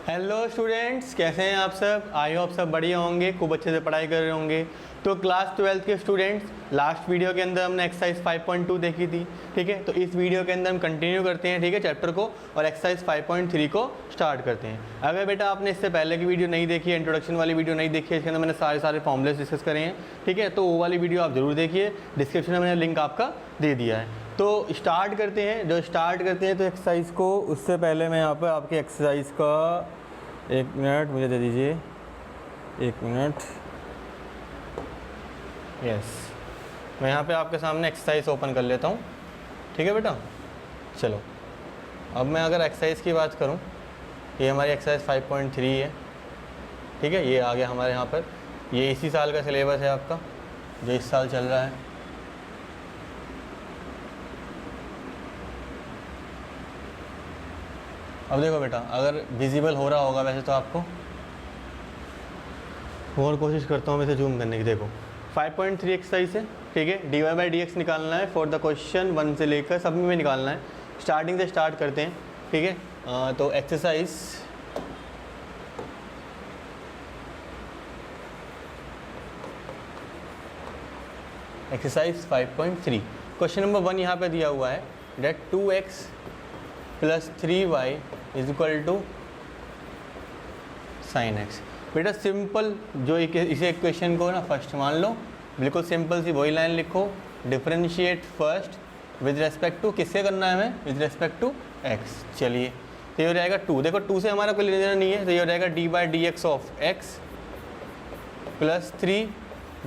Hello students, कैसे हैं आप सब। आई होप सब बढ़िया होंगे, खूब अच्छे से पढ़ाई कर रहे होंगे। तो क्लास 12th के स्टूडेंट्स, लास्ट वीडियो के अंदर हमने एक्सरसाइज 5.2 देखी थी, ठीक है। तो इस वीडियो के अंदर हम कंटिन्यू करते हैं, ठीक है, चैप्टर को, और एक्सरसाइज 5.3 को स्टार्ट करते हैं। अगर बेटा आपने इससे पहले की वीडियो नहीं देखी है, इंट्रोडक्शन वाली वीडियो नहीं देखी है, इसके अंदर मैंने सारे फॉर्मूलेस डिस्कस करे हैं, ठीक है, तो वो वाली वीडियो आप ज़रूर देखिए। डिस्क्रिप्शन में मैंने लिंक आपका दे दिया है। तो स्टार्ट करते हैं। तो एक्सरसाइज को, उससे पहले मैं यहाँ पर आपके एक्सरसाइज का 1 मिनट मुझे दे दीजिए, 1 मिनट। यस, मैं यहाँ पे आपके सामने एक्सरसाइज ओपन कर लेता हूँ, ठीक है बेटा। चलो, अब मैं अगर एक्सरसाइज की बात करूँ, ये हमारी एक्सरसाइज 5.3 है, ठीक है। ये आ गया हमारे यहाँ पर, ये इसी साल का सिलेबस है आपका, जो इस साल चल रहा है। अब देखो बेटा, अगर विजिबल हो रहा होगा वैसे तो आपको, और कोशिश करता हूँ मैं इसे जूम करने की। देखो 5.3 एक्सरसाइज है, ठीक है। dy बाई डी एक्स निकालना है फॉर द क्वेश्चन 1 से लेकर सब में निकालना है। स्टार्टिंग से स्टार्ट करते हैं, ठीक है। तो एक्सरसाइज एक्सरसाइज 5.3 क्वेश्चन नंबर 1 यहाँ पे दिया हुआ है, that 2x plus 3y is equal to sine x. बेटा सिंपल जो इसे इक्वेशन को ना फर्स्ट मान लो, बिल्कुल सिंपल सी वही लाइन लिखो, differentiate first with respect to, किससे करना है हमें, विद रेस्पेक्ट टू एक्स। चलिए, तो ये हो जाएगा 2, देखो 2 से हमारा कोई लेना देना नहीं है, तो ये हो जाएगा d by D x of x plus 3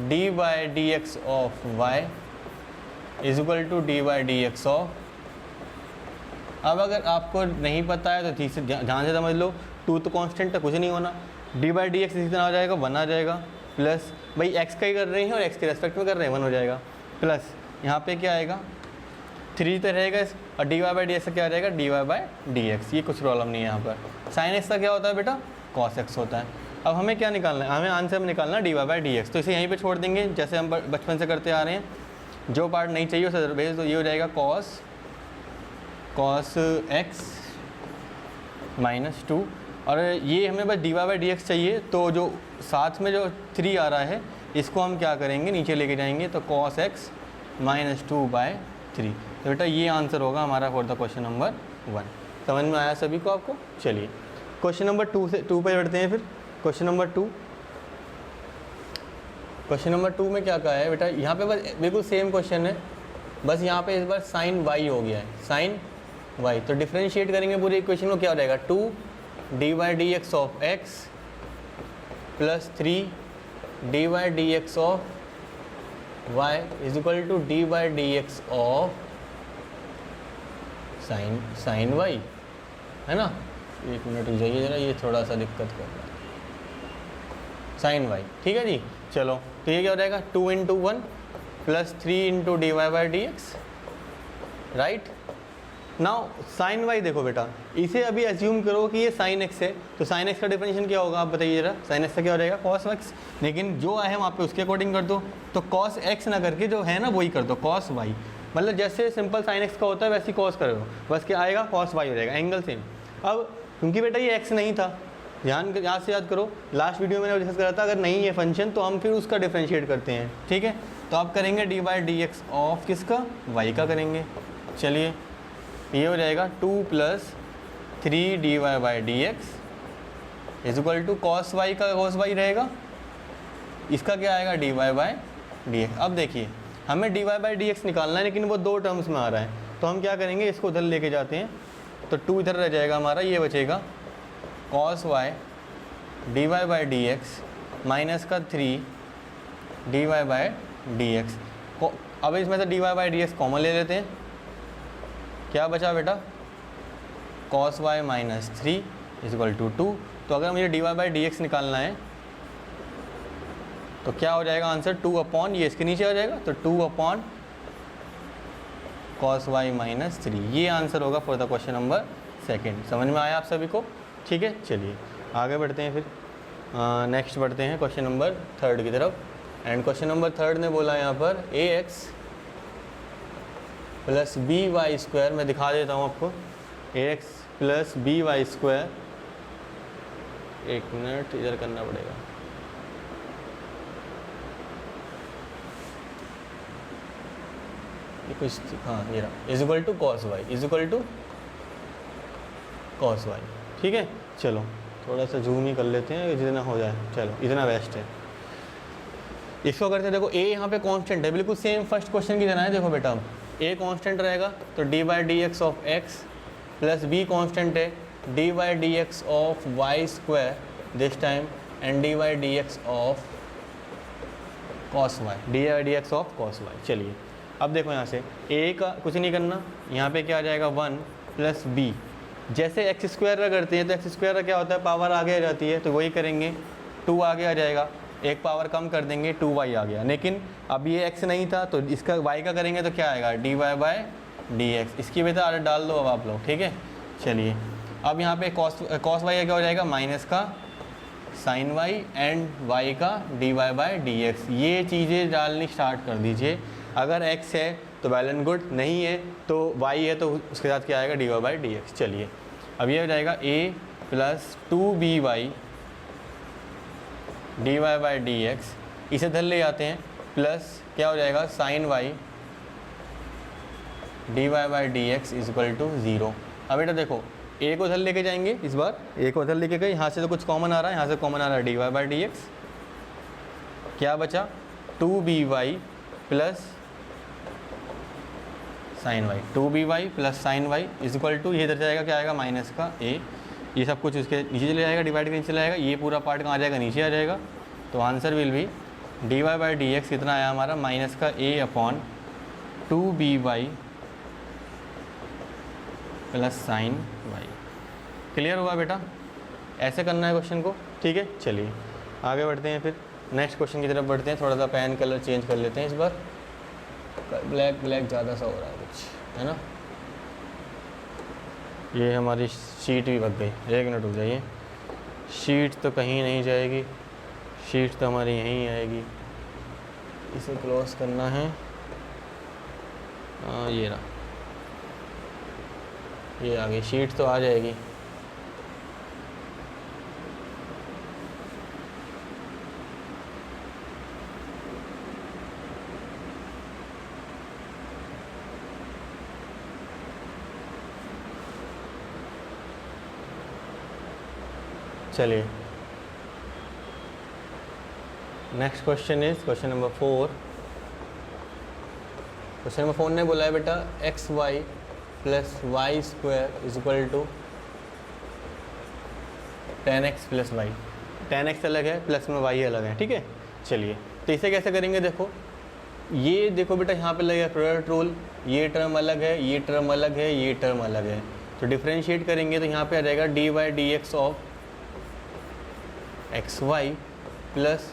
d by D x of y is equal to d by D x of. अब अगर आपको नहीं पता है तो ठीक से ध्यान से समझ लो, 2 तो कांस्टेंट है, कुछ नहीं होना। डी बाई डी एक्स इसी तरह आ जाएगा, 1 आ जाएगा, प्लस भाई एक्स का ही कर रहे हैं और एक्स के रेस्पेक्ट में कर रहे हैं, 1 हो जाएगा, प्लस यहाँ पे क्या आएगा 3 तो रहेगा, और d Y by D x का क्या आ जाएगा, d Y by D x. ये कुछ प्रॉब्लम नहीं है यहाँ पर। साइन एक्स का क्या होता है बेटा, कॉस एक्स होता है। अब हमें क्या निकालना है, हमें आंसर में निकालना है d Y by D x. तो इसे यहीं पर छोड़ देंगे, जैसे हम बचपन से करते आ रहे हैं। जो पार्ट नहीं चाहिए उसे भेज दो। ये हो जाएगा कॉस एक्स माइनस 2, और ये हमें बस d Y by D x चाहिए, तो जो साथ में जो 3 आ रहा है इसको हम क्या करेंगे, नीचे लेके जाएंगे, तो कॉस एक्स माइनस 2 बाई 3। तो बेटा ये आंसर होगा हमारा फॉर द क्वेश्चन नंबर 1। समझ में आया सभी को आपको। चलिए क्वेश्चन नंबर 2 से 2 पे बढ़ते हैं। फिर क्वेश्चन नंबर 2 में क्या कहा है बेटा, यहाँ पे बस बिल्कुल सेम क्वेश्चन है, बस यहाँ पे इस बार साइन वाई हो गया है, साइन वाई। तो डिफरेंशिएट करेंगे पूरी इक्वेशन को, क्या हो जाएगा 2 d by D x of x plus 3 d by D x of y is equal to d by D x of sine y, है ना। 1 मिनट रुक जाइए जरा, ये थोड़ा सा दिक्कत कर रहा है, साइन वाई, ठीक है जी। चलो, तो ये क्या हो जाएगा 2 into 1 plus 3 into d Y by D x, right. Now sine y देखो बेटा, इसे अभी एज्यूम करो कि ये साइन एक्स है, तो साइन एक्स का डिफरेंशिएशन क्या होगा आप बताइए जरा। साइन एक्स का क्या हो जाएगा, कॉस एक्स, लेकिन जो है वहाँ पे उसके अकॉर्डिंग कर दो, तो कॉस एक्स ना करके जो है ना वही कर दो, कॉस वाई। मतलब जैसे सिंपल साइन एक्स का होता है वैसे कॉस करो, बस क्या आएगा, कॉस वाई हो जाएगा, एंगल सेम। अब क्योंकि बेटा ये एक्स नहीं था, ध्यान से याद करो, लास्ट वीडियो में मैंने डिस्कस करा था, अगर नहीं है फंक्शन तो हम फिर उसका डिफरेंशिएट करते हैं, ठीक है। तो आप करेंगे d by D x of किसका, वाई का करेंगे। चलिए, ये हो जाएगा 2 plus 3 d Y by D x is equal to cos y का कॉस वाई रहेगा, इसका क्या आएगा d Y by D x. अब देखिए हमें d Y by D x निकालना है, लेकिन वो 2 टर्म्स में आ रहा है, तो हम क्या करेंगे, इसको उधर लेके जाते हैं, तो 2 इधर रह जाएगा हमारा, ये बचेगा cos y d Y by D x minus का 3 d Y by D x. अब इसमें से d Y by D x common ले लेते हैं, क्या बचा बेटा, cos y minus 3 is equal to 2। तो अगर मुझे डी वाई बाई डी एक्स निकालना है तो क्या हो जाएगा आंसर, 2 अपॉन, ये इसके नीचे आ जाएगा, तो 2 अपॉन कॉस वाई माइनस 3। ये आंसर होगा फॉर द क्वेश्चन नंबर 2। समझ में आया आप सभी को, ठीक है। चलिए आगे बढ़ते हैं, फिर नेक्स्ट बढ़ते हैं क्वेश्चन नंबर 3 की तरफ। एंड क्वेश्चन नंबर 3 ने बोला यहाँ पर a x plus b y square, मैं दिखा देता हूँ आपको, a x plus b y square एक मिनट इधर करना पड़ेगा। ये कुछ, हाँ ये रहा, is equal to cos y, is equal to cos y. ठीक है, चलो थोड़ा सा जूम ही कर लेते हैं, जितना हो जाए, चलो इतना बेस्ट है। इसको करते हैं, देखो ए यहाँ पे कांस्टेंट है, बिल्कुल सेम फर्स्ट क्वेश्चन की तरह है। देखो बेटा, ए कांस्टेंट रहेगा तो d by D x of x, plus b constant है d by D x of y square this time, and d by D x of cos y, d by D x of cos y. चलिए अब देखो यहाँ से ए का कुछ नहीं करना, यहाँ पे क्या आ जाएगा 1 प्लस बी। जैसे एक्स स्क्वायर का करते हैं तो एक्स स्क्वायर का क्या होता है, पावर आगे आ जाती है, तो वही करेंगे, 2 आगे आ जाएगा, एक पावर कम कर देंगे, 2y आ गया। लेकिन अब ये x नहीं था तो इसका y का करेंगे तो क्या आएगा, dy बाई डी एक्स। इसकी बेटा आदत डाल दो अब आप लोग, ठीक है। चलिए अब यहाँ पे cos y क्या हो जाएगा, माइनस का sin y एंड y का dy बाई डी एक्स। ये चीज़ें डालनी स्टार्ट कर दीजिए। अगर x है तो वेल एंड गुड, नहीं है तो y है तो उसके साथ क्या आएगा, dy बाई डी एक्स। चलिए अब ये हो जाएगा a plus 2by d Y by D x, इसे धर ले जाते हैं, प्लस क्या हो जाएगा sine y d Y by D x is equal to 0। अब बेटा देखो ए को उधर लेके जाएंगे, इस बार ए को उधर लेके गए, यहाँ से तो कुछ कॉमन आ रहा है, यहाँ से कॉमन आ रहा है d Y by D x, क्या बचा 2by plus sine y, 2by plus sine y is equal to, ये इधर जाएगा क्या आएगा, माइनस का ए, ये सब कुछ उसके नीचे चले जाएगा, डिवाइड के नीचे चला जाएगा, ये पूरा पार्ट कहाँ आ जाएगा, नीचे आ जाएगा। तो answer will be d Y by D x कितना आया हमारा, माइनस का a upon 2by plus sine y. Clear हुआ बेटा, ऐसे करना है क्वेश्चन को, ठीक है। चलिए आगे बढ़ते हैं, फिर नेक्स्ट क्वेश्चन की तरफ बढ़ते हैं। थोड़ा सा पेन कलर चेंज कर लेते हैं इस बार, ब्लैक ब्लैक ज़्यादा सा हो रहा है कुछ, है ना। ये हमारी शीट भी बच गई, एक मिनट रुक जाइए, शीट तो कहीं नहीं जाएगी, शीट तो हमारी यहीं आएगी। इसे क्लोज करना है, ये रहा, ये आ गई, शीट तो आ जाएगी। चलिए next question is question number 4। Question number 4 ने बोला है बेटा x y plus y square is equal to 10x plus y. 10x अलग है, प्लस में y अलग है, ठीक है। चलिए तो इसे कैसे करेंगे, देखो ये देखो बेटा यहाँ पे लगेगा प्रोडक्ट रूल, ये टर्म अलग है, ये टर्म अलग है, ये टर्म अलग है, तो डिफ्रेंशिएट करेंगे तो यहाँ पे आ जाएगा d y d x of x y plus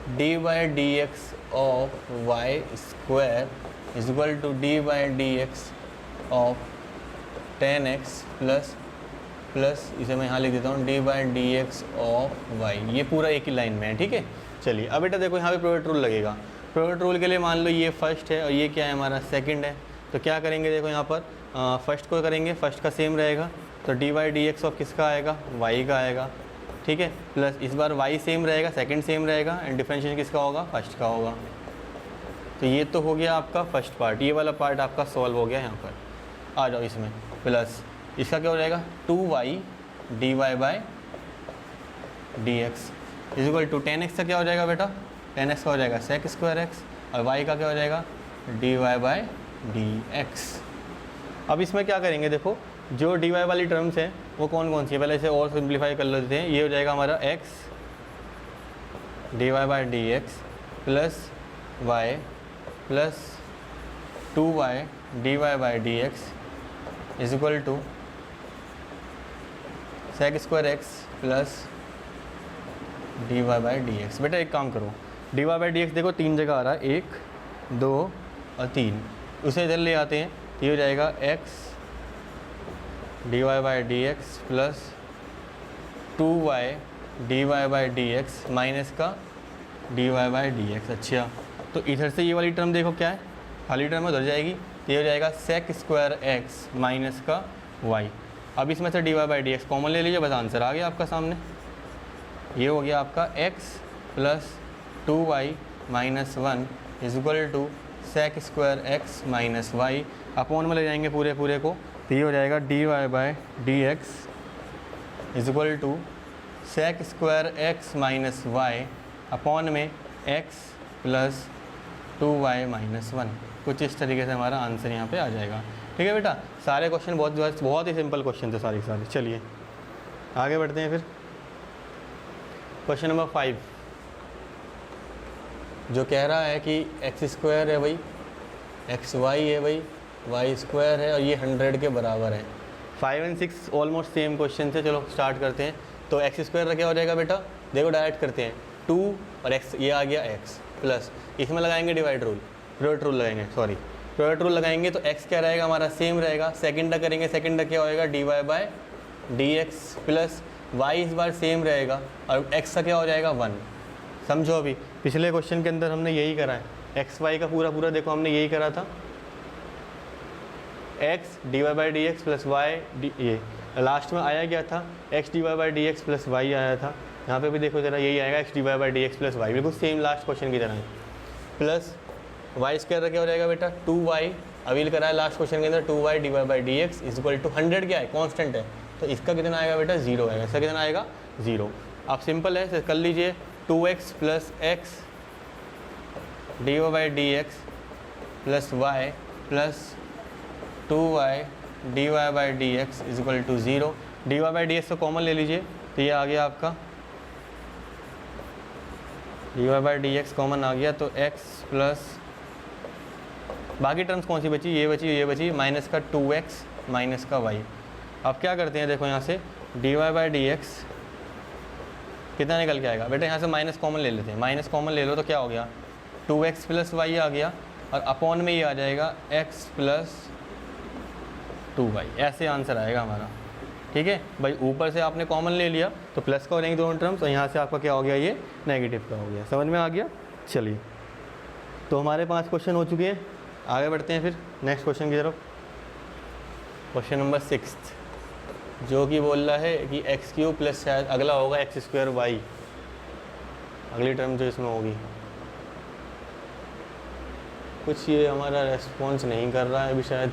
d by D x of y square is equal to d by D x of 10x plus इसे मैं यहाँ लिख देता हूँ d by D x of y. ये पूरा एक ही line में है, ठीक है। चलिए अब बेटा देखो यहाँ पे प्रोडक्ट रूल लगेगा। प्रोडक्ट रूल के लिए मान लो ये फर्स्ट है और ये क्या है हमारा सेकंड है, तो क्या करेंगे देखो यहाँ पर फर्स्ट को करेंगे, फर्स्ट का सेम रहेगा, तो d by D x of किसका आएगा, वाई का आएगा, ठीक है। प्लस इस बार y सेम रहेगा, सेकंड सेम रहेगा, एंड डिफरेंशिएशन किसका होगा, फर्स्ट का होगा। तो ये तो हो गया आपका फर्स्ट पार्ट, ये वाला पार्ट आपका सॉल्व हो गया। यहाँ पर आ जाओ इसमें, प्लस इसका क्या हो जाएगा 2y d Y by D x is equal to 10x का क्या हो जाएगा बेटा, 10x का हो जाएगा सेक स्क्वायर एक्स, और y का क्या हो जाएगा d Y by D x. अब इसमें क्या करेंगे, देखो जो डी वाई वाली टर्म्स हैं वो कौन कौन सी है, पहले इसे और सिंप्लीफाई कर लेते हैं। ये हो जाएगा हमारा x d Y by D x plus y plus 2y d Y by D x is equal to sec square x plus d Y by D x. बेटा एक काम करो, d Y by D x देखो 3 जगह आ रहा है, 1 2 और 3, उसे इधर ले आते हैं, ये हो जाएगा x d Y by D x plus 2y d Y by D x minus का d Y by D x. अच्छा तो इधर से ये वाली टर्म देखो क्या है, खाली टर्म उधर जाएगी, ये हो जाएगा सेक स्क्वायर एक्स माइनस का y। अब इसमें से d Y by D x common ले लीजिए, बस आंसर आ गया आपका सामने। ये हो गया आपका x plus 2y minus 1 is equal to sec square x minus y, upon में ले जाएंगे पूरे पूरे को, तो ये हो जाएगा dy by D x is equal to sec square x minus y upon में x प्लस 2y माइनस 1। कुछ इस तरीके से हमारा आंसर यहाँ पे आ जाएगा। ठीक है बेटा, सारे क्वेश्चन बहुत ही सिंपल क्वेश्चन थे सारे सारे। चलिए आगे बढ़ते हैं फिर। क्वेश्चन नंबर 5 जो कह रहा है कि एक्स स्क्वायर है भाई, एक्स वाई है भाई, वाई स्क्वायर है और ये 100 के बराबर है। 5 और 6 ऑलमोस्ट सेम क्वेश्चन थे। चलो स्टार्ट करते हैं। तो एक्स स्क्वायर का क्या हो जाएगा बेटा, देखो डायरेक्ट करते हैं, 2 और एक्स, ये आ गया एक्स प्लस, इसमें लगाएंगे डिवाइड रूल, प्रोडक्ट रूल लगाएंगे, सॉरी प्रोडक्ट रूल लगाएंगे तो एक्स क्या रहेगा हमारा, सेम रहेगा। सेकंड तक करेंगे, सेकंड तक क्या होएगा, d y by d x plus y इस बार सेम रहेगा और एक्स का क्या हो जाएगा 1। समझो, अभी पिछले क्वेश्चन के अंदर हमने यही करा है, एक्स वाई का पूरा पूरा देखो हमने यही करा था, x d Y by D x plus y d, ये लास्ट में आया क्या था, x d Y by D x plus y आया था। यहाँ पे भी देखो जरा यही आएगा, x d Y by D x plus y, बिल्कुल सेम लास्ट क्वेश्चन की तरह है। प्लस वाई स्क्वायर क्या हो जाएगा बेटा, 2y अवील करा है लास्ट क्वेश्चन के अंदर, 2y d Y by D x is equal to 100 क्या है, कॉन्स्टेंट है, तो इसका कितना आएगा बेटा, 0 आएगा। इसका कितना आएगा, 0। आप सिंपल है कर लीजिए, 2x plus x d Y by D x plus y plus 2y d Y by D x is equal to 0। D Y by D x को कॉमन ले लीजिए, तो ये आ गया आपका d Y by D x common आ गया, तो x प्लस बाकी टर्म्स कौन सी बची, ये बची माइनस का 2x माइनस का y। अब क्या करते हैं, देखो यहाँ से d Y by D x कितना निकल के आएगा बेटा, यहाँ से माइनस कॉमन ले लेते हैं, माइनस कॉमन ले लो तो क्या हो गया, 2x प्लस वाई आ गया और अपॉन में ये आ जाएगा x प्लस 2y। ऐसे आंसर आएगा हमारा। ठीक है भाई, ऊपर से आपने कॉमन ले लिया तो प्लस का हो जाएंगे दोनों टर्म्स और यहाँ से आपका क्या हो गया, ये नेगेटिव का हो गया। समझ में आ गया। चलिए तो हमारे 5 क्वेश्चन हो चुके हैं, आगे बढ़ते हैं फिर नेक्स्ट क्वेश्चन की तरफ। क्वेश्चन नंबर 6 जो कि बोल रहा है कि एक्स क्यूब प्लस शायद अगला होगा एक्स स्क्वायर वाई, अगली टर्म जो इसमें होगी। कुछ ये हमारा रेस्पॉन्स नहीं कर रहा है अभी, शायद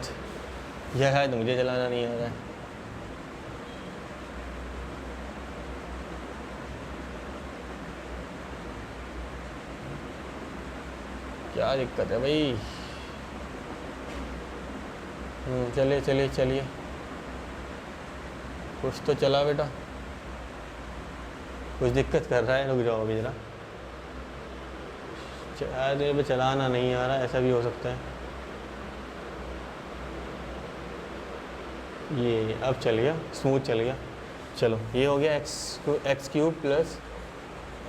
यह है तो मुझे चलाना नहीं आ रहा है। क्या दिक्कत है भाई। चलिए चलिए चलिए, कुछ तो चला बेटा, कुछ दिक्कत कर रहा है, रुक जाओ अभी जरा, शायद चलाना नहीं आ रहा, ऐसा भी हो सकता है। ये अब चल गया, स्मूथ चल गया। चलो ये हो गया x cube plus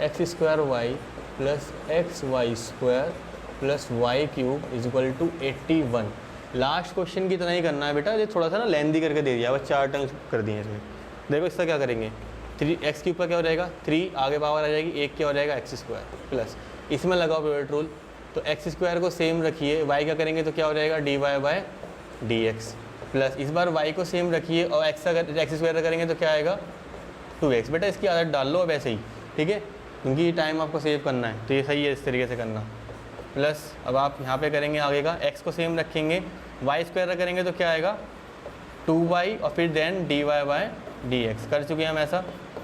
x square y plus x y square plus y cube is equal to 81। Last question की तरह ही करना है बेटा, ये थोड़ा सा ना लेंदी करके दे दिया, बस 4 टर्म्स कर दिए इसमें। देखो इसका क्या करेंगे, 3 एक्स क्यूब का क्या हो जाएगा, 3 आगे पावर आ जाएगी, एक क्या हो जाएगा एक्स स्क्वायर प्लस, इसमें लगाओ प्रोडक्ट रूल, तो एक्स स्क्वायर को सेम रखिए, वाई क्या करेंगे तो क्या हो जाएगा d y by d x plus, इस बार वाई को सेम रखिए और एक्स स्क्वायर करेंगे तो क्या आएगा 2x। बेटा इसकी आदत डाल लो अब ऐसे ही, ठीक है, क्योंकि टाइम आपको सेव करना है, तो ये सही है इस तरीके से करना। प्लस अब आप यहाँ पे करेंगे आगे का, x को सेम रखेंगे, वाई स्क्वायर करेंगे तो क्या आएगा 2y और फिर then d y by d x, कर चुके हैं हम ऐसा।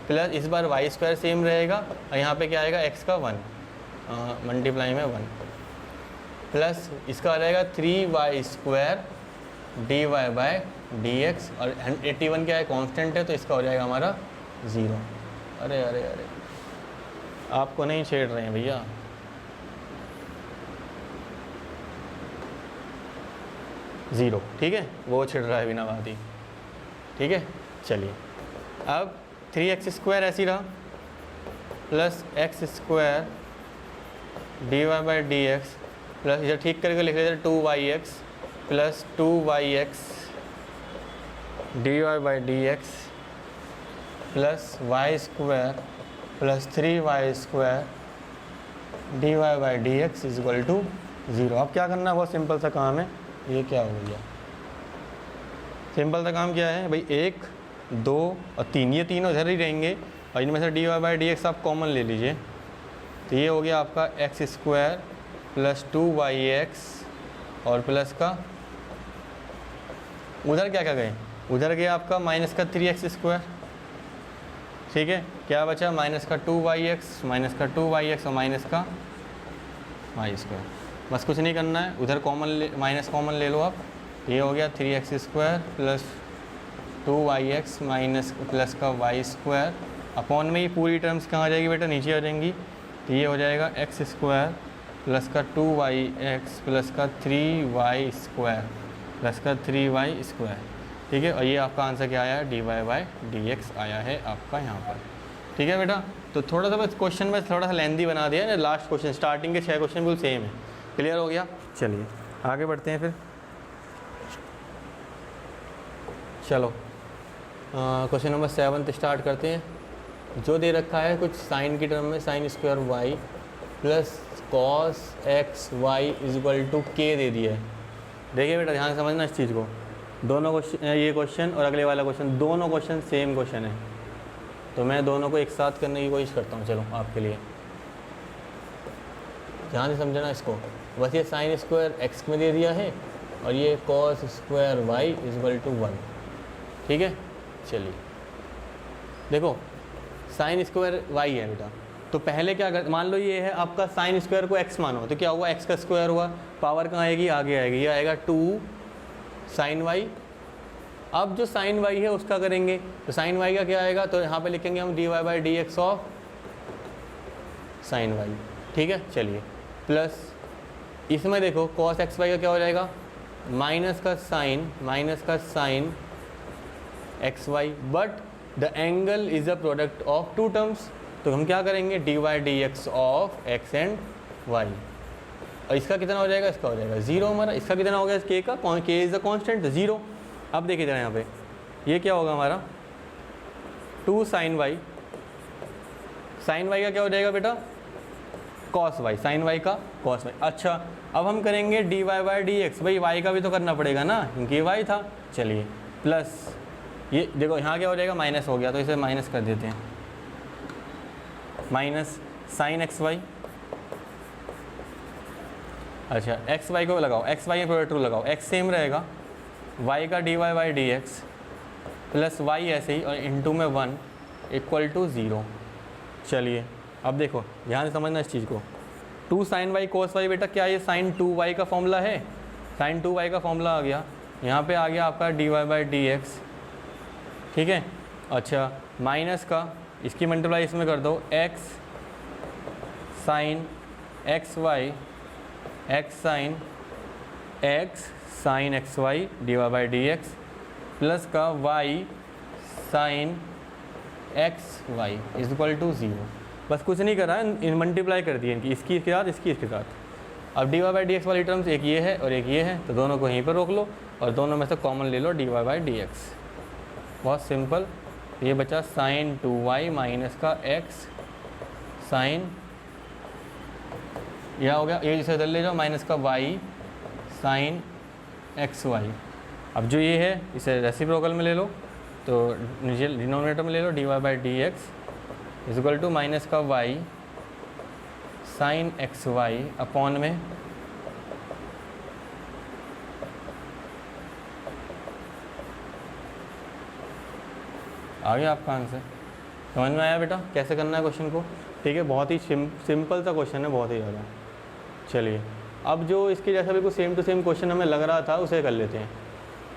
प्लस इस बार वाई स्क्वायर सेम रहेगा और यहाँ पे क्या आएगा x का 1 मल्टीप्लाई में 1 प्लस इसका आ जाएगा 3y square d y by d x और 81 क्या है कांस्टेंट है, तो इसका हो जाएगा हमारा 0। अरे अरे अरे आपको नहीं छेड़ रहे हैं भैया, ज़ीरो, ठीक है, वो छिड़ रहा है बिना बात ही, ठीक है। चलिए अब 3x स्क्वायर ऐसी रहा plus x square d Y by D x plus इसे ठीक करके लिख लेते 2yx plus 2yx d Y by D x plus y square plus 3y square d Y by D x is equal to 0। अब क्या करना है, बहुत सिंपल सा काम है। ये क्या हो गया, सिंपल सा काम क्या है भाई, 1 2 और 3, ये तीनों इधर ही रहेंगे, और इनमें से d Y by D x आप कॉमन ले लीजिए, तो ये हो गया आपका एक्स स्क्वायर प्लस 2yx और प्लस का उधर क्या क्या गए, उधर गया आपका माइनस का 3x स्क्वायर, ठीक है। क्या बचा, माइनस का 2yx, माइनस का 2yx और माइनस का वाई स्क्वायर। बस कुछ नहीं करना है, उधर कॉमन माइनस कॉमन ले लो आप, ये हो गया 3x square plus 2yx minus plus का वाई स्क्वायर अपॉन में ये पूरी टर्म्स कहाँ आ जाएगी बेटा, नीचे आ जाएंगी। तो ये हो जाएगा एक्स स्क्वायर प्लस का 2yx प्लस का 3y स्क्वायर प्लस का 3y स्क्वायर, ठीक है। और ये आपका आंसर क्या आया है, d Y by D x आया है आपका यहाँ पर, ठीक है बेटा। तो थोड़ा सा बस क्वेश्चन बस थोड़ा सा लेंदी बना दिया है, लास्ट क्वेश्चन, स्टार्टिंग के 6 क्वेश्चन बिल्कुल सेम है। क्लियर हो गया, चलिए आगे बढ़ते हैं फिर। चलो क्वेश्चन नंबर 7 स्टार्ट करते हैं। जो दे रखा है कुछ साइन की टर्म में, sine square y plus cos x y is equal to के दे दिया है। देखिए बेटा ध्यान से समझना इस चीज़ को, दोनों क्वेश्चन, ये क्वेश्चन और अगले वाला क्वेश्चन, दोनों क्वेश्चन सेम क्वेश्चन है, तो मैं दोनों को एक साथ करने की कोशिश करता हूँ। चलो आपके लिए ध्यान से समझना इसको। बस ये साइन स्क्वायर एक्स में दे दिया है और ये cos square y is equal to 1, ठीक है। चलिए देखो साइन स्क्वायर वाई है बेटा, तो पहले क्या कर, मान लो ये है आपका साइन स्क्वायर को x मानो, तो क्या हुआ, x का स्क्वायर हुआ, पावर कहाँ आएगी, आगे आएगी, ये आएगा 2 साइन वाई। अब जो साइन वाई है उसका करेंगे, तो साइन वाई का क्या आएगा, तो यहाँ पे लिखेंगे हम d Y by D x of sine y, ठीक है। चलिए प्लस इसमें देखो कॉस एक्स वाई का क्या हो जाएगा, माइनस का sine x y, but the angle is a product of two terms, तो हम क्या करेंगे, d y d x of x and y. और इसका कितना हो जाएगा, इसका हो जाएगा 0 हमारा, इसका कितना हो गया, के का, के इज द कांस्टेंट 0। अब देखिए जरा यहाँ पे ये क्या होगा हमारा 2 साइन वाई, साइन वाई का क्या हो जाएगा बेटा, कॉस वाई, साइन वाई का कॉस वाई। अच्छा अब हम करेंगे d Y by D x, भाई वाई का भी तो करना पड़ेगा ना क्योंकि ये वाई था। चलिए प्लस ये देखो यहाँ क्या हो जाएगा, माइनस हो गया, तो इसे माइनस कर देते हैं, माइनस साइन एक्स वाई। अच्छा एक्स वाई को लगाओ, एक्स वाई में प्रोडक्ट रूल लगाओ, एक्स सेम रहेगा, वाई का d Y by D x plus y ऐसे ही और इंटू में 1 इक्वल टू 0। चलिए अब देखो ध्यान से समझना इस चीज़ को, 2 साइन वाई कोस वाई, बेटा क्या ये साइन 2y का फॉर्मूला है, साइन 2y का फॉर्मूला आ गया, यहाँ पे आ गया आपका d Y by D x, ठीक है। अच्छा माइनस का इसकी मल्टीप्लाई इसमें कर दो, x sine x y, x sine x y d Y by D x plus का y sine x y is equal to 0। बस कुछ नहीं करा है, इन मल्टीप्लाई कर दिए इनकी, इसकी इसके साथ, इसकी इसके साथ। अब d Y by D x वाली टर्म्स एक ये है और एक ये है, तो दोनों को यहीं पर रोक लो और दोनों में से कॉमन ले लो d Y by D x, बहुत सिंपल। ये बचा साइन 2y माइनस का x साइन, यह हो गया, ये इसे इधर ले जाओ, माइनस का y साइन एक्स वाई। अब जो ये है इसे रेसिप्रोकल में ले लो, तो नीचे डिनोमिनेटर में ले लो, d Y by D x is equal to minus का y sine x y upon में आ गया आपका आंसर। समझ में आया बेटा कैसे करना है क्वेश्चन को, ठीक है। बहुत ही सिंपल सा क्वेश्चन है, बहुत ही ज़्यादा। चलिए अब जो इसके जैसा बिल्कुल सेम टू सेम क्वेश्चन हमें लग रहा था उसे कर लेते हैं।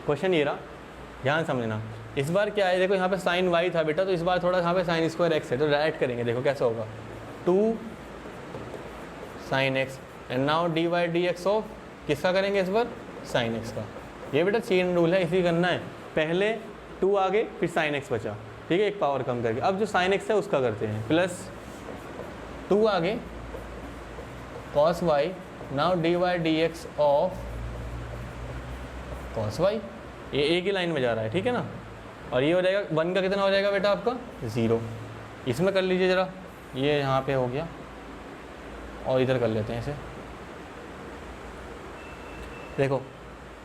क्वेश्चन ये रहा, ध्यान समझना। इस बार क्या है, देखो यहाँ पे साइन वाई था बेटा, तो इस बार थोड़ा यहाँ पे साइन स्क्वायर एक्स है, तो डायरेक्ट करेंगे, देखो कैसा होगा, 2 sine x and now d y d x of किसका करेंगे इस बार, साइन एक्स का। ये बेटा चेन रूल है, इसी करना है, पहले 2 आगे फिर साइन एक्स बचा, ठीक है, एक पावर कम करके। अब जो साइन एक्स है उसका करते हैं, प्लस 2 आगे cos y, now d y d x of cos y, ये एक ही लाइन में जा रहा है, ठीक है ना। और ये हो जाएगा 1 का कितना हो जाएगा बेटा आपका 0, इसमें कर लीजिए ज़रा, ये यहाँ पे हो गया और इधर कर लेते हैं इसे, देखो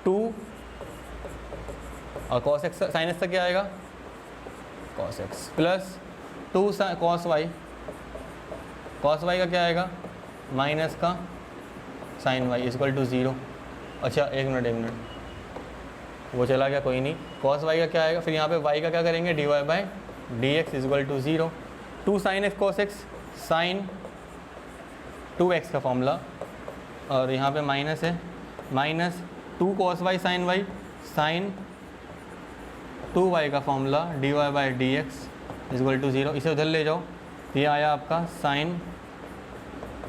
2 और कॉस एक्स साइन एक्स का क्या आएगा, cos x plus 2 cos y, cos y का क्या आएगा माइनस का sin y इक्वल टू 0। अच्छा एक मिनट, वो चला गया, कोई नहीं। cos y का क्या आएगा, फिर यहाँ पे y का क्या करेंगे, dy by D x equal to 0। 2 sin x cos x, sin 2x का फॉर्मूला, और यहाँ पे माइनस है, minus 2 cos y sin y, sin 2y का formula dy by D x equal to 0। इसे उधर ले जाओ, ये आया आपका sin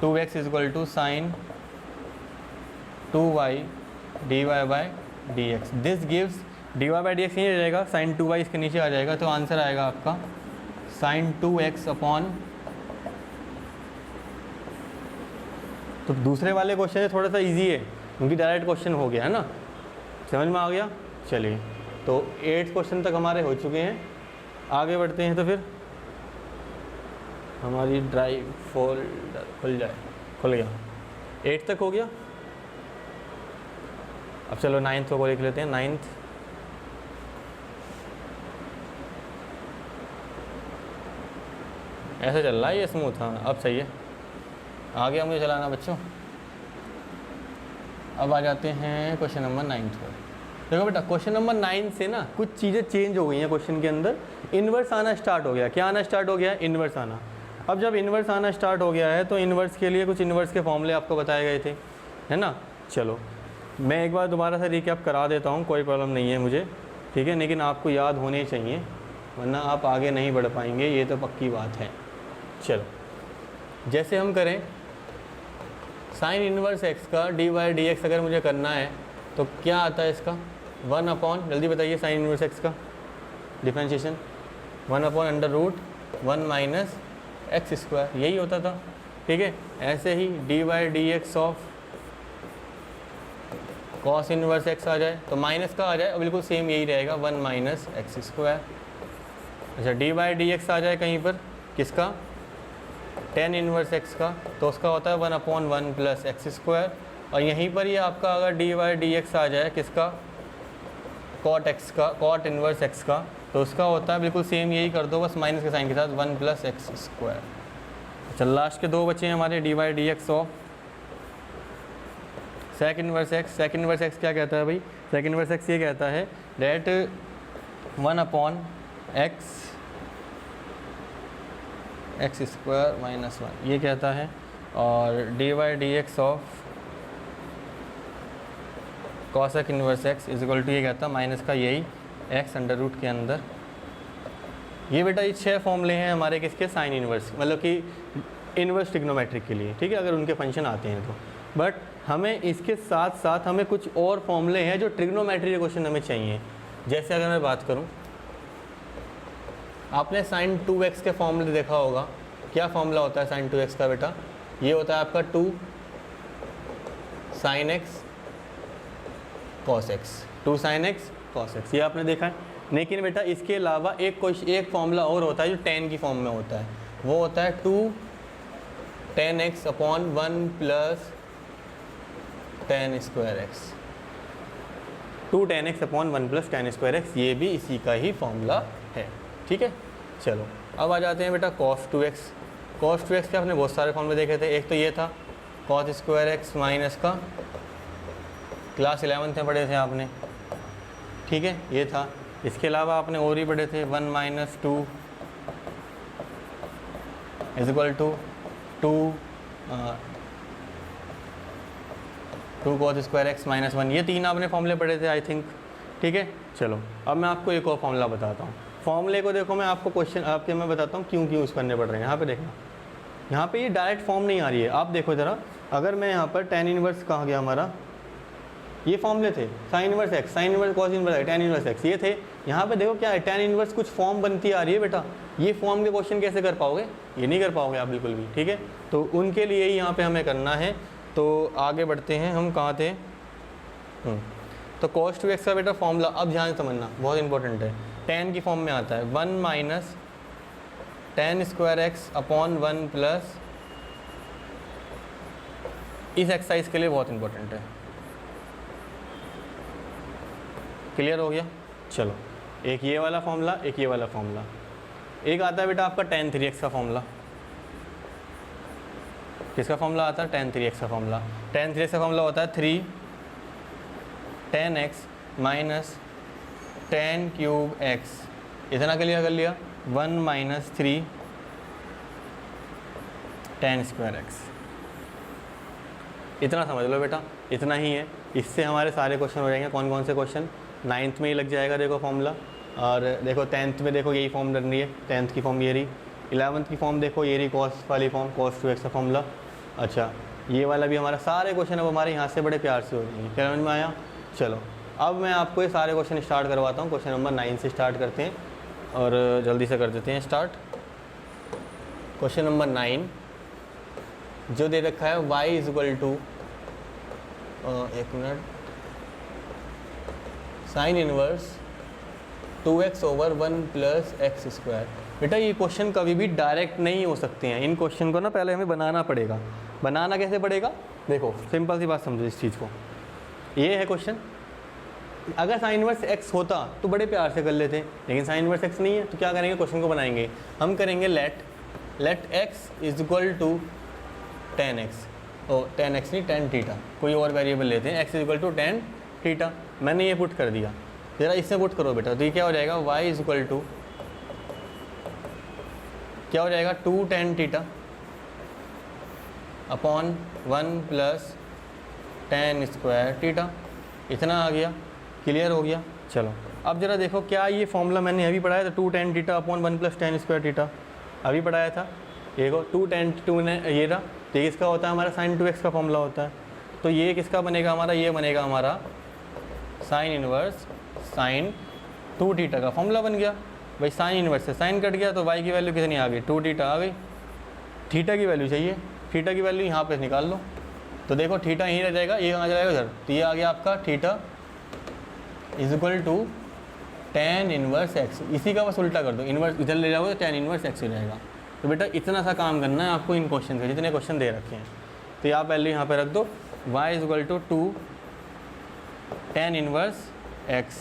2x equal to sin 2y dy by D x. This gives dy by D x नहीं रहेगा, sin 2y इसके नीचे आ जाएगा, तो आंसर आएगा आपका sin 2x अपॉन। तो दूसरे वाले क्वेश्चन से थोड़ा सा इजी है क्योंकि डायरेक्ट क्वेश्चन हो गया है ना, समझ में आ गया। चलिए तो 8 क्वेश्चन तक हमारे हो चुके हैं, आगे बढ़ते हैं। तो फिर हमारी ड्राइव फोल्डर खुल गया, 8 तक हो गया। अब चलो 9th को लिख लेते हैं। 9th ऐसे चल रहा है ये स्मूथ, हाँ अब सही है, आगे मुझे चलाना बच्चों। अब आ जाते हैं क्वेश्चन नंबर 9 पर। देखो बेटा क्वेश्चन नंबर 9 से ना कुछ चीज़ें चेंज हो गई हैं क्वेश्चन के अंदर। इन्वर्स आना स्टार्ट हो गया। क्या आना स्टार्ट हो गया, इन्वर्स आना। अब जब इन्वर्स आना स्टार्ट हो गया है तो इन्वर्स के लिए कुछ इन्वर्स के फॉर्मूले आपको बताए गए थे, है ना। चलो मैं एक बार दोबारा से रिकैप करा देता हूँ, कोई प्रॉब्लम नहीं है मुझे, ठीक है, लेकिन आपको याद होने चाहिए वरना आप आगे नहीं बढ़ पाएंगे, ये तो पक्की बात है। चलो जैसे हम करें साइन इन्वर्स एक्स का डी बाई डी एक्स अगर मुझे करना है तो क्या आता है इसका, 1 अपॉन, जल्दी बताइए, साइन इन्वर्स एक्स का differentiation 1 upon under root 1 minus x square, यही होता था, ठीक है। ऐसे ही d by D x of cos inverse x आ जाए तो माइनस का आ जाए, बिल्कुल सेम यही रहेगा 1 माइनस एक्स स्क्वायर। अच्छा डी बाई डी एक्स आ जाए कहीं पर किसका, टेन इन्वर्स एक्स का, तो उसका होता है 1 अपॉन 1 प्लस एक्स स्क्वायर। और यहीं पर ही आपका अगर डी बाई डी एक्स आ जाए किसका, कॉट एक्स का, कॉट इन्वर्स एक्स का, तो उसका होता है बिल्कुल सेम यही कर दो, बस माइनस के साइन के साथ 1 प्लस एक्स स्क्वायर। अच्छा लास्ट के 2 बचे हैं हमारे, d by D x of sec inverse x. Sec inverse x क्या कहता है भाई, सेक इन्वर्स एक्स ये कहता है that 1 upon x x square minus 1 ये कहता है, और d by D x of cosec inverse x is equal to ये कहता है माइनस का यही एक्स अंडर रूट के अंदर। ये बेटा ये 6 फॉर्मूले हैं हमारे किसके, साइन इन्वर्स, मतलब कि इन्वर्स ट्रिग्नोमेट्रिक के लिए, ठीक है, अगर उनके फंक्शन आते हैं तो। बट हमें इसके साथ साथ हमें कुछ और फॉर्मूले हैं जो ट्रिग्नोमेट्री के क्वेश्चन हमें चाहिए। जैसे अगर मैं बात करूँ, आपने साइन 2x के फॉर्मूले देखा होगा, क्या फॉर्मूला होता है साइन 2x का बेटा, ये होता है आपका 2 sine x cos x, 2 sine x cos x, ये आपने देखा है। लेकिन बेटा इसके अलावा एक फॉर्मूला और होता है जो tan की फॉर्म में होता है, वो होता है 2 tan x upon 1 plus tan square x, 2 tan x upon 1 plus tan square x, ये भी इसी का ही फॉर्मूला है, ठीक है। चलो अब आ जाते हैं बेटा cos 2x। cos 2x के आपने बहुत सारे फॉर्मूले देखे थे, एक तो ये था cos स्क्वायर x माइनस का, क्लास 11th में पढ़े थे आपने, ठीक है, ये था। इसके अलावा आपने और ही पढ़े थे 1 minus 2 is equal to 2 cos square x minus 1, ये 3 आपने फॉर्मूले पढ़े थे आई थिंक, ठीक है। चलो अब मैं आपको एक और फॉर्मूला बताता हूँ। फॉर्मूले को देखो, मैं आपको क्वेश्चन आपके मैं बताता हूँ क्यों यूज़ करने पड़ रहे हैं। यहाँ पे देखना, यहाँ पे ये डायरेक्ट फॉर्म नहीं आ रही है, आप देखो ज़रा, अगर मैं यहाँ पर tan इनवर्स कहाँ गया हमारा, ये फॉर्मूले थे sign inverse x, sine inverse cos inverse x, tan inverse x, ये थे। यहाँ पे देखो क्या है, tan इनवर्स कुछ फॉर्म बनती आ रही है बेटा, ये फॉर्म के क्वेश्चन कैसे कर पाओगे, ये नहीं कर पाओगे आप बिल्कुल भी, ठीक है। तो उनके लिए ही यहाँ पर हमें करना है। तो आगे बढ़ते हैं, हम कहाँ थे, तो cos 2x का बेटा फॉर्मूला अब ध्यान से समझना, बहुत इंपॉर्टेंट है, tan की फॉर्म में आता है 1 minus tan square x upon 1 plus, इस एक्सरसाइज के लिए बहुत इंपॉर्टेंट है। क्लियर हो गया। चलो एक ये वाला फॉर्मूला, एक ये वाला फॉर्मूला, एक आता है बेटा आपका tan 3x का फॉर्मूला। किसका फॉर्मूला आता है? tan 3x का फॉर्मूला। tan 3x का फॉर्मूला होता है 3 tan x minus tan cube x, इतना क्लियर कर लिया, 1 माइनस 3 tan स्क्वायर x। इतना समझ लो बेटा, इतना ही है। इससे हमारे सारे क्वेश्चन हो जाएंगे। कौन कौन से क्वेश्चन? 9th में ही लग जाएगा देखो फॉर्मूला, और देखो 10th में देखो यही फॉर्म रही है, 10th की फॉर्म ये रही, 11th की फॉर्म देखो ये रही कॉस वाली फॉर्म, cos 2x का फॉर्मूला। अच्छा, ये वाला भी हमारा, सारे क्वेश्चन अब हमारे यहाँ से बड़े प्यार से हो जाएंगे। क्या समझ में आया? चलो अब मैं आपको ये सारे क्वेश्चन स्टार्ट करवाता हूँ। क्वेश्चन नंबर 9 से स्टार्ट करते हैं और जल्दी से कर देते हैं स्टार्ट। क्वेश्चन नंबर 9 जो दे रखा है y इक्वल टू, एक minute, sine inverse 2x over 1 plus x square. बेटा ये क्वेश्चन कभी भी डायरेक्ट नहीं हो सकते हैं। इन क्वेश्चन को ना पहले हमें बनाना पड़ेगा। बनाना कैसे पड़ेगा? देखो सिंपल सी बात समझो इस चीज़ को। ये है क्वेश्चन, अगर साइन इनवर्स x होता तो बड़े प्यार से कर लेते, लेकिन साइन इनवर्स x नहीं है तो क्या करेंगे? क्वेश्चन को बनाएंगे। हम करेंगे let x is equal to tan x, ओ tan x नहीं tan थीटा, कोई और वेरिएबल लेते हैं, x is equal to tan theta. मैंने ये पुट कर दिया, ज़रा इसमें पुट करो बेटा, तो ये क्या हो जाएगा? y इज इक्वल टू क्या हो जाएगा? 2 tan theta upon 1 plus tan square theta. इतना आ गया, क्लियर हो गया। चलो अब जरा देखो, क्या ये फॉर्मूला मैंने अभी पढ़ाया था? 2 tan theta upon 1 plus tan square theta अभी पढ़ाया था। देखो 2 tan 2 ने ये रहा, तो किसका होता है? हमारा sin 2x का फॉर्मूला होता है। तो ये किसका बनेगा हमारा? ये बनेगा हमारा साइन इनवर्स sin 2 थीटा का फॉर्मूला बन गया। भाई साइन इनवर्स से साइन कट गया तो y की वैल्यू कितनी आ गई? 2 थीटा आ गई। थीटा की वैल्यू चाहिए, थीटा की वैल्यू यहाँ पे निकाल लो। तो देखो थीटा यहीं रह जाएगा, ये कहाँ जाएगा उधर, तो ये आ गया आपका theta is equal to tan inverse x। इसी का बस उल्टा कर दो, इनवर्स इधर ले जाओगे तो tan इनवर्स x हो जाएगा। तो बेटा इतना सा काम करना है आपको इन क्वेश्चन का, जितने क्वेश्चन दे रखे हैं। तो यहाँ वैल्यू यहाँ पे रख दो, y is equal to 2 tan inverse x।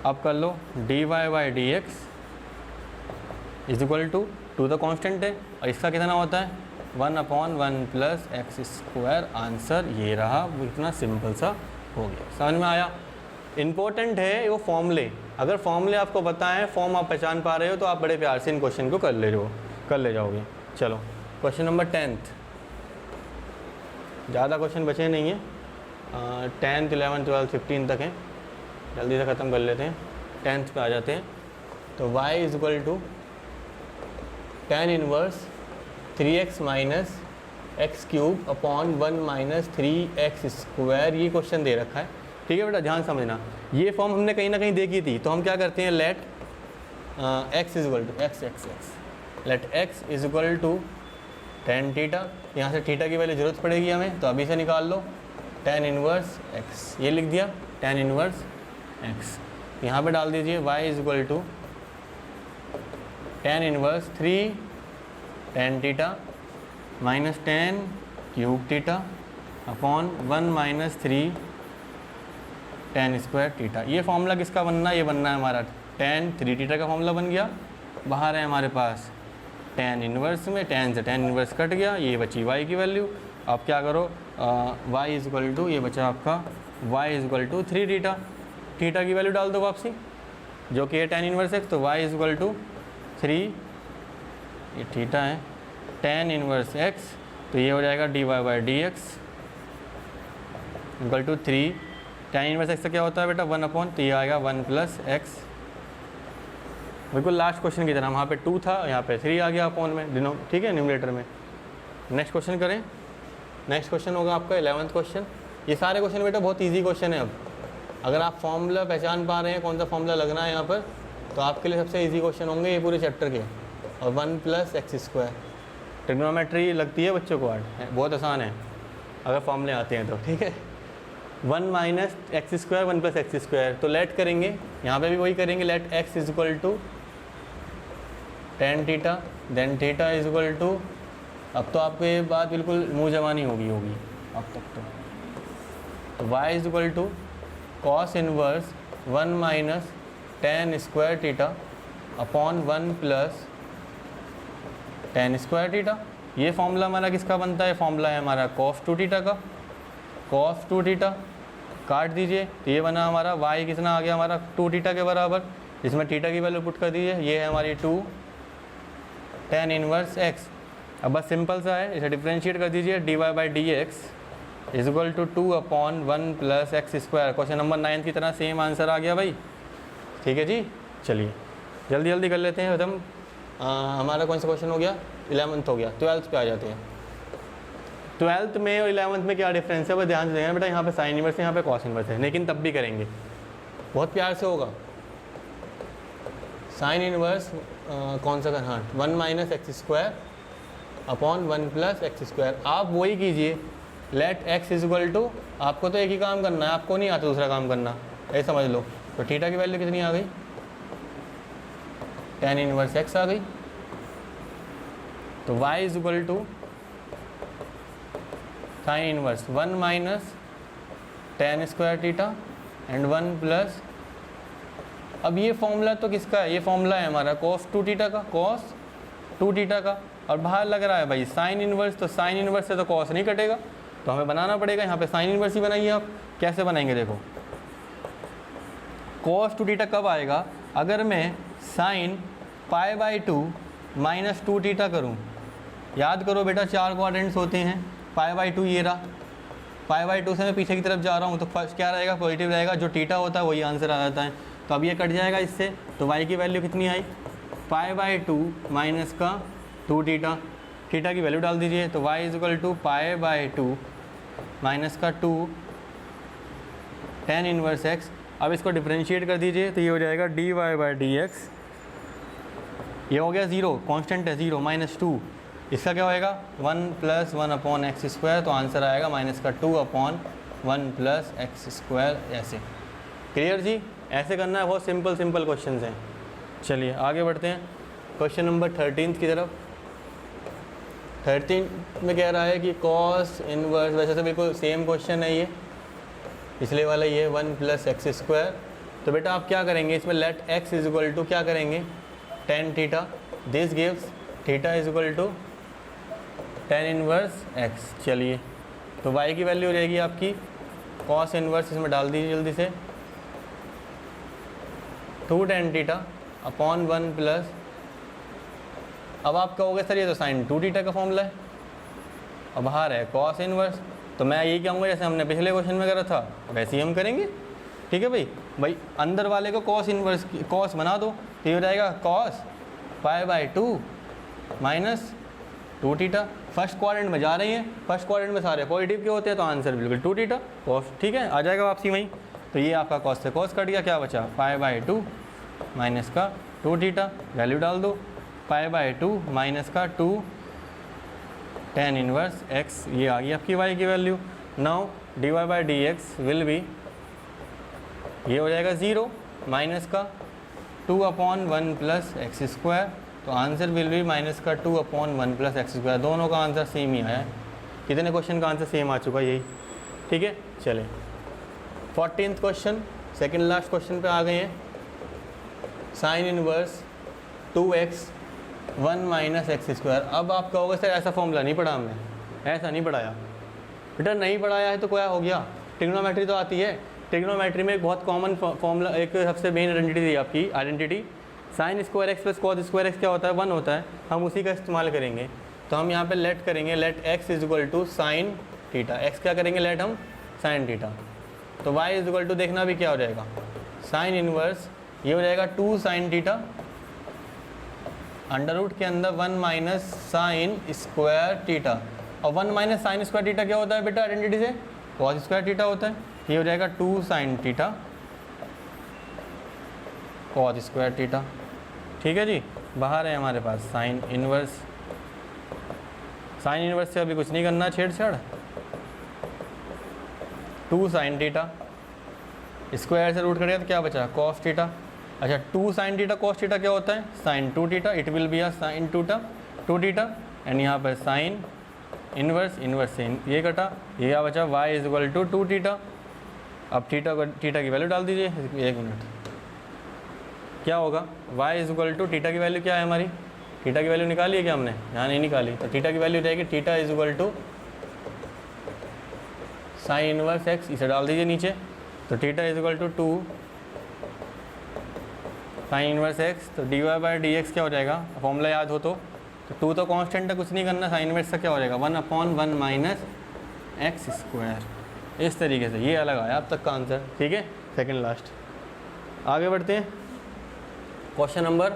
अब कर लो dy by D x is equal to 2 तो कॉन्स्टेंट है, और इसका कितना होता है? 1 upon 1 plus x square. Answer ये रहा, वो इतना सिंपल सा हो गया। समझ में आया? इम्पोर्टेंट है वो फॉर्मूले, अगर फॉर्मूले आपको बताएं, फॉर्म आप पहचान पा रहे हो तो आप बड़े प्यार से इन क्वेश्चन को कर ले जाओगे। चलो क्वेश्चन नंबर 10th, ज़्यादा क्वेश्चन बचे नहीं हैं, 10th 11th 12th 15 तक हैं, जल्दी से ख़त्म कर लेते हैं। 10th पे आ जाते हैं। तो y is equal to tan inverse 3x minus x cube upon 1 minus 3x square. ये क्वेश्चन दे रखा है, ठीक है बेटा, ध्यान समझना। ये फॉर्म हमने कहीं ना कहीं देखी थी, तो हम क्या करते हैं? Let x is equal to x let x is equal to tan theta. यहाँ से थीटा की वैल्यू जरूरत पड़ेगी हमें, तो अभी से निकाल लो, tan इनवर्स x, ये लिख दिया tan इनवर्स x। यहाँ पे डाल दीजिए y is equal to tan inverse 3 tan theta minus tan cube theta upon 1 minus 3 tan square theta. ये फॉर्मूला किसका बनना है? ये बनना है हमारा tan 3 थीटा का फॉर्मूला बन गया। बाहर है हमारे पास tan इनवर्स में, tan से tan इनवर्स कट गया, ये बची y की वैल्यू। आप क्या करो, y इज इक्वल टू, ये बचा आपका y is equal to 3 theta, theta की वैल्यू डाल दो वापसी, जो कि है tan इनवर्स x। तो y इज इक्वल टू 3, ये थीटा है, tan इनवर्स x, तो ये हो जाएगा dy by D x equal to 3 tan inverse x का क्या होता है बेटा? 1 अपॉन, तो ये आएगा 1 प्लस एक्स। बिल्कुल लास्ट क्वेश्चन की तरह, वहाँ पे 2 था, यहाँ पे 3 आ गया अपॉन में, दिनों, ठीक है, न्यूमरेटर में। नेक्स्ट क्वेश्चन करें। नेक्स्ट क्वेश्चन होगा आपका 11th क्वेश्चन। ये सारे क्वेश्चन बेटा बहुत इजी क्वेश्चन है। अब अगर आप फॉर्मूला पहचान पा रहे हैं कौन सा फॉर्मूला लगना है यहाँ पर, तो आपके लिए सबसे इजी क्वेश्चन होंगे ये पूरे चैप्टर के। और 1 प्लस एक्स स्क्वायर, ट्रिग्नोमेट्री लगती है बच्चों को, बहुत आसान है अगर फॉर्मूले आते हैं तो, ठीक है। 1 minus x square 1 plus x square, तो लेट करेंगे, यहाँ पे भी वही करेंगे, let x is equal to tan theta then theta is equal to, अब तो आपको ये बात बिल्कुल मुँह जबानी होगी अब तक तो y is equal to cos inverse 1 minus tan square theta upon 1 plus tan square theta. ये फॉर्मूला हमारा किसका बनता है? फॉर्मूला है हमारा कॉस 2 थीटा का। कॉस 2 थीटा काट दीजिए तो ये बना हमारा y कितना आ गया हमारा 2 थीटा के बराबर, इसमें थीटा की वैल्यू पुट कर दीजिए, ये है हमारी 2 tan इनवर्स x। अब बस सिंपल सा है, इसे डिफ्रेंशिएट कर दीजिए, dy by D x is equal to 2/1 plus x square. Question number 9 की तरह सेम आंसर आ गया भाई। ठीक है जी, चलिए जल्दी जल्दी कर लेते हैं खत्म। हमारा कौन सा क्वेश्चन हो गया? 11th हो गया। 12th पे आ जाते हैं। 12th में और 11th में क्या डिफरेंस है वो ध्यान से देना बेटा। यहाँ पे साइन इनवर्स है, यहाँ पे कॉस इनवर्स है, लेकिन तब भी करेंगे, बहुत प्यार से होगा। साइन इनवर्स कौन सा करना? 1 minus x square upon 1 plus x square. आप वही कीजिए, let x is equal to, आपको तो एक ही काम करना है, आपको नहीं आता दूसरा काम करना, ऐसे समझ लो। तो थीटा की वैल्यू कितनी आ गई? tan इनवर्स एक्स आ गई। तो y is equal to sine inverse 1 minus tan square theta and 1 plus, अब ये फॉर्मूला तो किसका है? ये फॉर्मूला है हमारा cos 2 थीटा का, cos 2 थीटा का। और बाहर लग रहा है भाई साइन इनवर्स, तो साइन इनवर्स से तो cos नहीं कटेगा, तो हमें बनाना पड़ेगा। यहाँ पे साइन इनवर्स ही बनाइए आप। कैसे बनाएंगे देखो, cos 2 थीटा कब आएगा? अगर मैं sine pi by 2 minus 2 theta करूँ। याद करो बेटा, 4 क्वाड्रेंट्स होते हैं, पाई बाई 2 ये रहा, पाई बाई 2 से मैं पीछे की तरफ जा रहा हूँ, तो फर्स्ट क्या रहेगा? पॉजिटिव रहेगा, जो थीटा होता है वही आंसर आ जाता है। तो अब ये कट जाएगा इससे, तो y की वैल्यू कितनी आई? पाई बाई 2 माइनस का 2 थीटा, थीटा की वैल्यू डाल दीजिए, तो y is equal to pi by 2 minus का 2 tan इनवर्स x। अब इसको डिफ्रेंशिएट कर दीजिए, तो ये हो जाएगा dy बाई डी एक्स, ये हो गया 0, कांस्टेंट है 0 माइनस 2। इसका क्या होएगा? 1 प्लस 1 अपॉन एक्स स्क्वायर, तो आंसर आएगा माइनस का 2 अपॉन 1 प्लस एक्स स्क्वायर। ऐसे क्लियर जी? ऐसे करना है, बहुत सिंपल सिंपल क्वेश्चंस हैं। चलिए आगे बढ़ते हैं क्वेश्चन नंबर 13 की तरफ। 13 में कह रहा है कि कॉस इनवर्स, वैसे तो बिल्कुल सेम क्वेश्चन है ये, पिछले वाला ये 1 प्लस एक्स स्क्वायर। तो बेटा आप क्या करेंगे इसमें? Let x is equal to क्या करेंगे? tan theta, this gives theta is equal to tan inverse x। चलिए तो y की वैल्यू हो जाएगी आपकी cos इनवर्स, इसमें डाल दीजिए जल्दी से, 2 tan थीटा अपॉन 1 प्लस, अब आप कहोगे सर ये तो साइन 2 थीटा का फॉर्मूला है, अब बाहर है cos इनवर्स, तो मैं यही कहूँगा जैसे हमने पिछले क्वेश्चन में करा था वैसे ही हम करेंगे। ठीक है भाई अंदर वाले को cos इनवर्स cos बना दो, तो ये हो जाएगा cos pi by 2 minus 2 theta. First quadrant में जा रही हैं, फर्स्ट क्वाड्रेंट में सारे पॉजिटिव के होते हैं, तो आंसर बिल्कुल 2 थीटा cos। ठीक है, आ जाएगा वापसी वहीं। तो ये आपका cos से cos कट गया, क्या बचा? पाई बाई 2 माइनस का 2 थीटा, वैल्यू डाल दो, पाई बाई 2 माइनस का 2 tan इनवर्स x, ये आ गई आपकी y की value. Now dy by D x will be, ये हो जाएगा 0 माइनस का 2 अपॉन 1 प्लस एक्स स्क्वायर, तो आंसर विल बी माइनस का 2 अपॉन 1 प्लस एक्स स्क्वायर। दोनों का आंसर सेम ही आया है, कितने क्वेश्चन का आंसर सेम आ चुका है यही। ठीक है, चले 14th question, second last question पे आ गए हैं। Sine inverse 2x 1 minus x square. अब आप कहोगे सर ऐसा फॉर्मूला नहीं पढ़ा हमने, ऐसा नहीं पढ़ाया बेटा। नहीं पढ़ाया है तो क्या हो गया? ट्रिग्नोमेट्री तो आती है। ट्रिग्नोमेट्री में एक बहुत कॉमन फॉर्मूला, एक सबसे मेन आइडेंटिटी दी आपकी identity, sine square x plus cos square x क्या होता है? 1 होता है। हम उसी का इस्तेमाल करेंगे, तो हम यहाँ पे लेट करेंगे, let x is equal to sine theta. X क्या करेंगे? लेट हम साइन थीटा। तो y इज इक्वल टू देखना भी क्या हो जाएगा? साइन इनवर्स, ये हो जाएगा 2 साइन थीटा अंडर रूट के अंदर 1 माइनस साइन स्क्वायर थीटा। और 1 माइनस साइन स्क्वायर थीटा क्या होता है बेटा आइडेंटिटी से? कॉस स्क्वायर थीटा होता है। ये हो जाएगा 2 sine theta cos square theta. ठीक है जी, बाहर है हमारे पास साइन इनवर्स। साइन इनवर्स से अभी कुछ नहीं करना, छेड़छाड़। 2 साइन थीटा, स्क्वायर से रूट करेगा तो क्या बचा? Cos theta. अच्छा 2 साइन थीटा कॉस थीटा क्या होता है? Sine 2 theta. It will be a sine 2 theta and यहाँ पर साइन इनवर्स, इनवर्स से ये कटा, ये क्या बचा? y is equal to 2 theta. अब थीटा की वैल्यू डाल दीजिए, 1 मिनट, क्या होगा? y is equal to theta की वैल्यू क्या है हमारी? थीटा की वैल्यू निकाली है क्या हमने? यहाँ नहीं निकाली, तो थीटा की वैल्यू रहेगी theta is equal to sine inverse x, इसे डाल दीजिए नीचे। तो theta is equal to 2 sine inverse x, तो d Y by D x क्या हो जाएगा, फॉर्मूला याद हो तो 2 तो कांस्टेंट है, कुछ नहीं करना, साइन इनवर्स का क्या हो जाएगा 1/1 माइनस एक्स स्क्वायर। इस तरीके से ये अलग आया अब तक का आंसर, ठीक है। सेकंड लास्ट, आगे बढ़ते हैं क्वेश्चन नंबर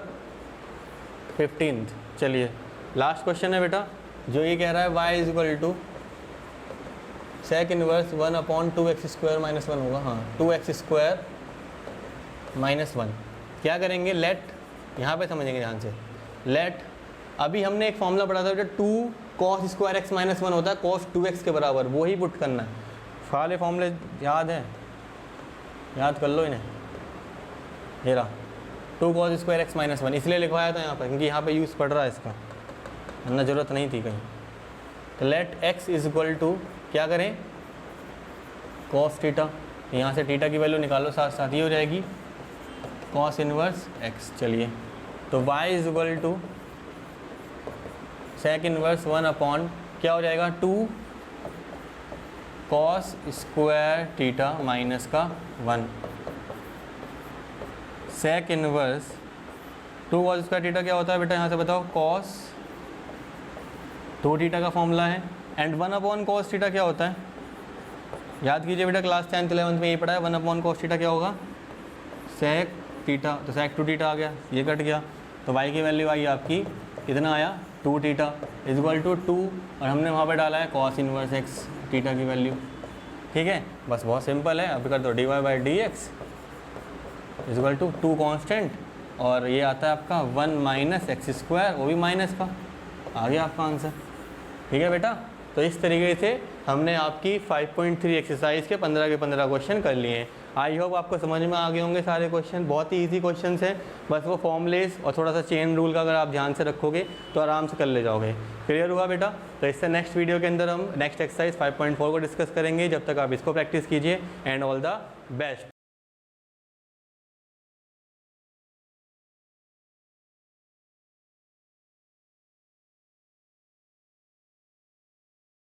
15। चलिए लास्ट क्वेश्चन है बेटा, जो ये कह रहा है y is equal to sec inverse 1/2x² minus 1 होगा, हाँ 2x² माइनस 1। क्या करेंगे, लेट, यहाँ पे समझेंगे ध्यान से, लेट, अभी हमने एक फॉर्मूला पढ़ा था बेटा 2 cos² x माइनस 1 होता है cos 2x के बराबर, वो ही पुट करना है। सारे फॉर्मूले याद हैं, याद कर लो इन्हें। ये रहा 2 cos² x माइनस 1, इसलिए लिखवाया था यहाँ पर क्योंकि यहाँ पे यूज़ पड़ रहा है इसका, वरना ज़रूरत नहीं थी कहीं। तो let x is equal to क्या करें, cos थीटा, यहाँ से थीटा की वैल्यू निकालो, साथ साथ ही हो जाएगी cos इनवर्स x। चलिए तो y is equal to sec inverse 1 क्या हो जाएगा 2 cos स्क्वायर थीटा माइनस का 1, sec inverse 2 cos square theta क्या होता है बेटा, यहाँ से बताओ cos 2 थीटा का फॉर्मूला है, एंड 1 cos थीटा क्या होता है, याद कीजिए बेटा क्लास 10th 11th में यही पढ़ा है। 1 cos थीटा क्या होगा, सेक थीटा, तो सेक 2 थीटा आ गया, ये कट गया, तो y की वैल्यू आई आपकी कितना आया 2 थीटा इज इक्वल टू 2, और हमने वहाँ पे डाला है cos इनवर्स x थीटा की वैल्यू, ठीक है। बस बहुत सिंपल है, अब कर दो d Y by D x is equal to 2 constant, और ये आता है आपका 1 माइनस एक्स स्क्वायर, वो भी माइनस का, आ गया आपका आंसर, ठीक है बेटा। तो इस तरीके से हमने आपकी 5.3 एक्सरसाइज के 15 के 15 क्वेश्चन कर लिए हैं। आई होप आपको समझ में आ गए होंगे सारे क्वेश्चन, बहुत ही इजी क्वेश्चन हैं, बस वो फॉर्मूलेस और थोड़ा सा चेन रूल का अगर आप ध्यान से रखोगे तो आराम से कर ले जाओगे। क्लियर हुआ बेटा? तो इससे नेक्स्ट वीडियो के अंदर हम नेक्स्ट एक्सरसाइज 5.4 को डिस्कस करेंगे। जब तक आप इसको प्रैक्टिस कीजिए, एंड ऑल द बेस्ट।